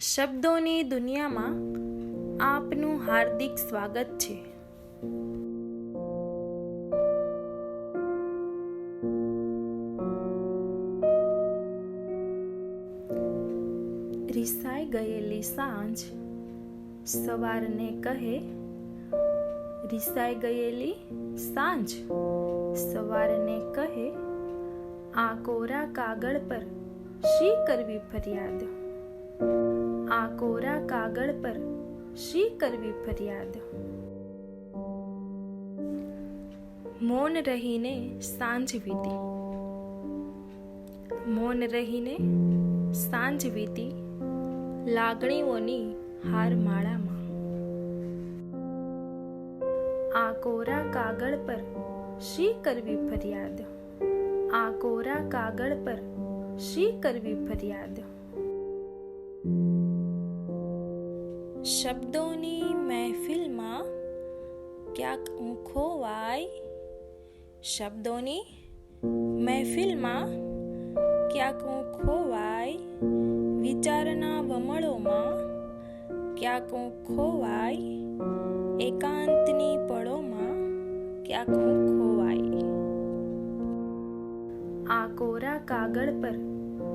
શબ્દોની દુનિયામાં આપનું હાર્દિક સ્વાગત છે. રિસાઈ ગયેલી સાંજ સવારને કહે, રિસાઈ ગયેલી સાંજ સવારને કહે, આ કોરા કાગળ પર શી કરવી ફરિયાદ, આ કોરા કાગળ પર શી કરવી ફરિયાદ. મૌન રહીને સાંજ વીતી, મૌન રહીને સાંજ વીતી, લાગણીઓની હારમાળામાં. આ કોરા કાગળ પર શી કરવી ફરિયાદ, આ કોરા કાગળ પર શી કરવી ફરિયાદ. શબ્દોની મહેફિલમાં ક્યાંક હું ખોવાય, શબ્દોની મહેફિલમાં ક્યાંક હું ખોવાય, વિચારના વમળોમાં ક્યાંક હું ખોવાય, એકાંતની પળોમાં ક્યાંક હું ખોવાય. આ કોરા કાગળ પર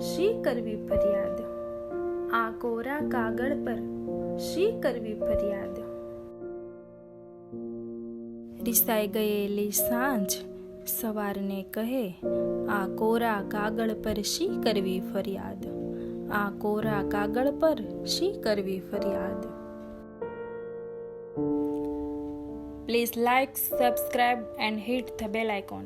શી કરવી ફરિયાદ, આ કોરા કાગળ પર શી કરવી ફરિયાદ. રિસાઈ ગયેલી સાંજ સવારને કહે, આ કોરા કાગળ પર શી કરવી ફરિયાદ, આ કોરા કાગળ પર શી કરવી ફરિયાદ. Please like, subscribe and hit the bell icon.